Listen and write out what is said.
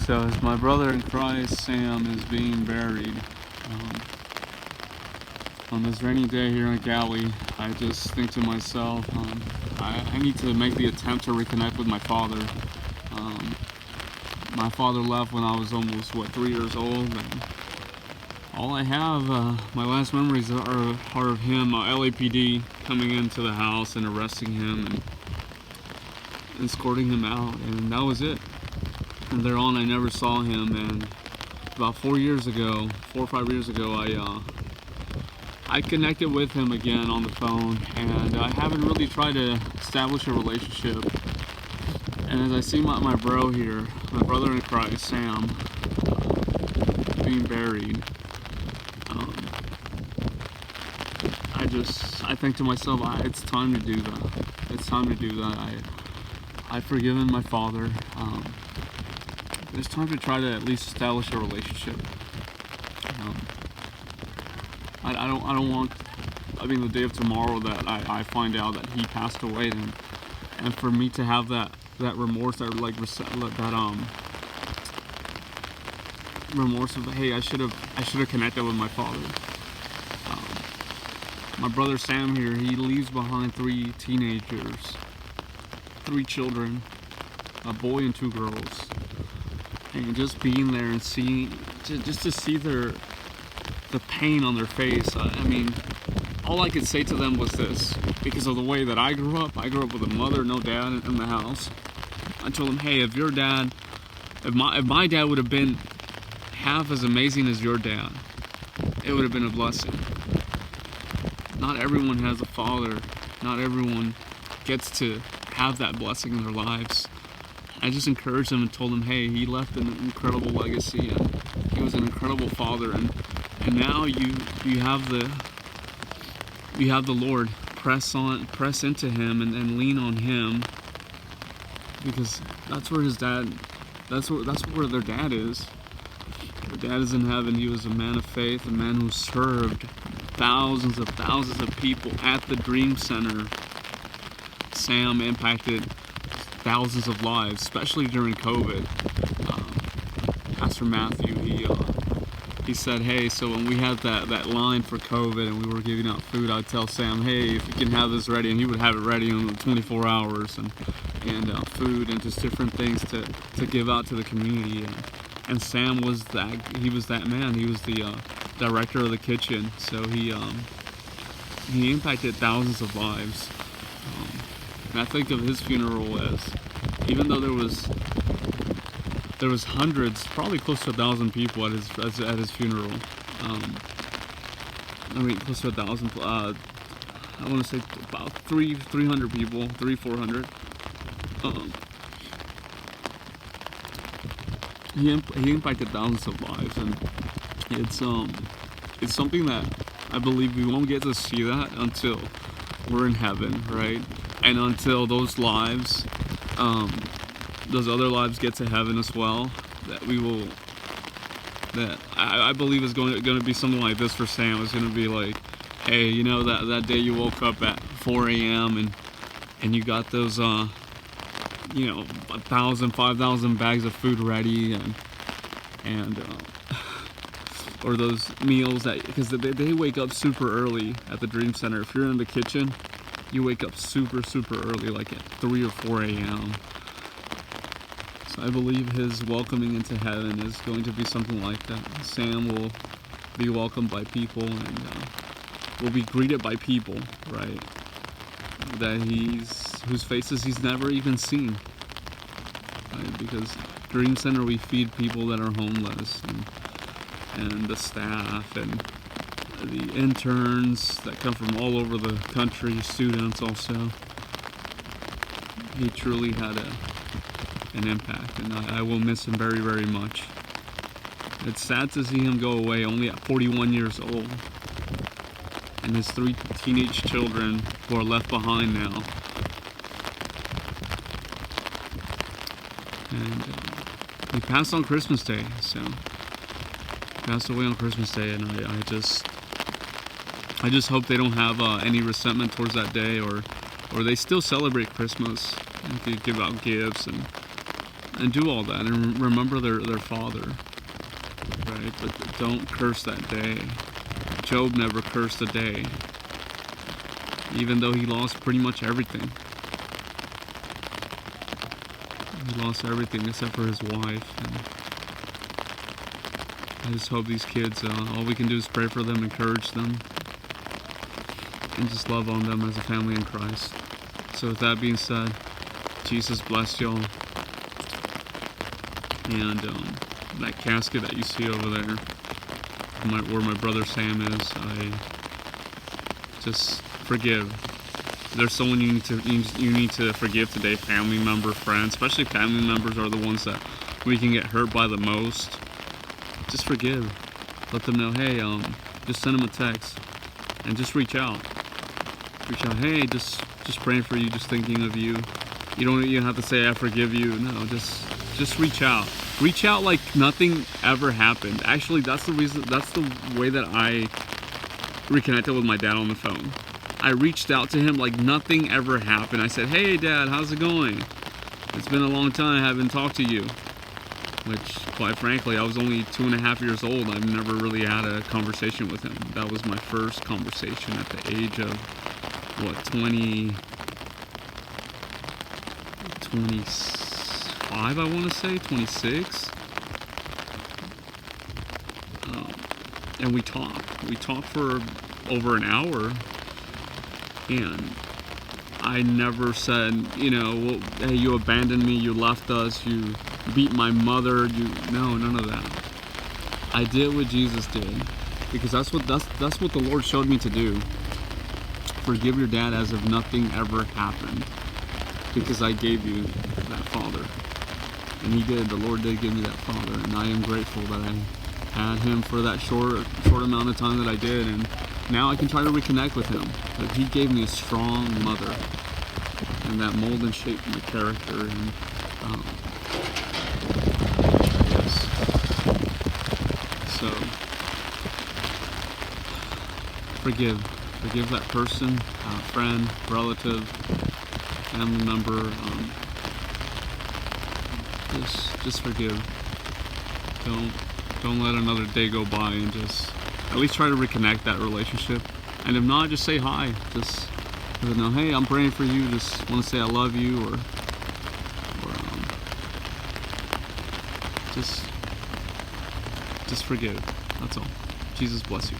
So as my brother in Christ, Sam, is being buried, on this rainy day here in Cali, I just think to myself, I need to make the attempt to reconnect with my father. My father left when I was almost, 3 years old, and all I have, my last memories are of him, LAPD coming into the house and arresting him and escorting him out, and that was it. From there on, I never saw him, and about 4 or 5 years ago, I connected with him again on the phone, and I haven't really tried to establish a relationship. And as I see my bro here, my brother in Christ, Sam, being buried, I think to myself, it's time to do that. It's time to do that. I've forgiven my father. It's time to try to at least establish a relationship. I don't want, the day of tomorrow that I find out that he passed away, and for me to have that remorse, that remorse of, hey, I should have connected with my father. My brother Sam here, he leaves behind 3 teenagers, 3 children, a boy and 2 girls, and just being there and seeing, just to see the pain on their face. All I could say to them was this, because of the way that I grew up with a mother, no dad in the house. I told them, hey, if my dad would have been half as amazing as your dad, it would have been a blessing. Not everyone has a father. Not everyone gets to have that blessing in their lives. I just encouraged them and told them, hey, he left an incredible legacy, and he was an incredible father, and now you have the Lord. Press into him and lean on him, because that's where their dad is. Their dad is in heaven. He was a man of faith, a man who served thousands of people at the Dream Center. Sam impacted thousands of lives, especially during COVID. Pastor Matthew, he said, hey, so when we had that line for COVID and we were giving out food, I'd tell Sam, hey, if you can have this ready, and he would have it ready in 24 hours, and food and just different things to give out to the community. And Sam was that man. He was the director of the kitchen, so he impacted thousands of lives. And I think of his funeral as, even though there was hundreds, probably close to 1,000 people at his funeral. Close to 1,000. I want to say about 300 people, 400. He impacted thousands of lives, and it's something that I believe we won't get to see that until we're in heaven, right? And until those lives, those other lives get to heaven as well, that I believe is going to be something like this for Sam. It's going to be like, hey, that day you woke up at 4 a.m. and you got those 1,000, 5,000 bags of food ready, and or those meals because they wake up super early at the Dream Center. If you're in the kitchen, you wake up super early, like at 3 or 4 a.m. So I believe his welcoming into heaven is going to be something like that. Sam will be welcomed by people, and will be greeted by people, right? Whose faces he's never even seen, right? Because Dream Center, we feed people that are homeless, and the staff and the interns that come from all over the country, students also. He truly had an impact, and I will miss him very, very much. It's sad to see him go away only at 41 years old, and his 3 teenage children who are left behind now. And he passed on Christmas Day, so passed away on Christmas Day, and I just hope they don't have any resentment towards that day, or they still celebrate Christmas and give out gifts, and and do all that and remember their father, right? But don't curse that day. Job never cursed a day, even though he lost pretty much everything. He lost everything except for his wife. And I just hope these kids, all we can do is pray for them, encourage them, and just love on them as a family in Christ. So with that being said, Jesus bless y'all. And that casket that you see over there, where my brother Sam is, I just forgive. There's someone you need to forgive today, family member, friends, especially family members are the ones that we can get hurt by the most. Just forgive. Let them know, hey, just send them a text and just reach out. Reach out, hey, just praying for you, just thinking of you. You don't even have to say I forgive you. No, just reach out. Reach out like nothing ever happened. Actually, that's the way that I reconnected with my dad on the phone. I reached out to him like nothing ever happened. I said, hey Dad, how's it going? It's been a long time, I haven't talked to you. Which, quite frankly, I was only 2.5 years old. I've never really had a conversation with him. That was my first conversation at the age of, 25, I want to say, 26. And we talked for over an hour. And I never said, well, hey, you abandoned me, you left us, you beat my mother, no, none of that. I did what Jesus did, because that's what the Lord showed me to do. Forgive your dad as if nothing ever happened, because I gave you that father. And he did, the Lord did give me that father, and I am grateful that I had him for that short amount of time that I did, and now I can try to reconnect with him. But he gave me a strong mother, and that mold and shaped my character. And yes. So forgive that person, friend, relative, family member. Just forgive. Don't let another day go by, and just at least try to reconnect that relationship. And if not, just say hi. Just let them know, hey, I'm praying for you. Just want to say I love you, or just forgive. That's all. Jesus bless you.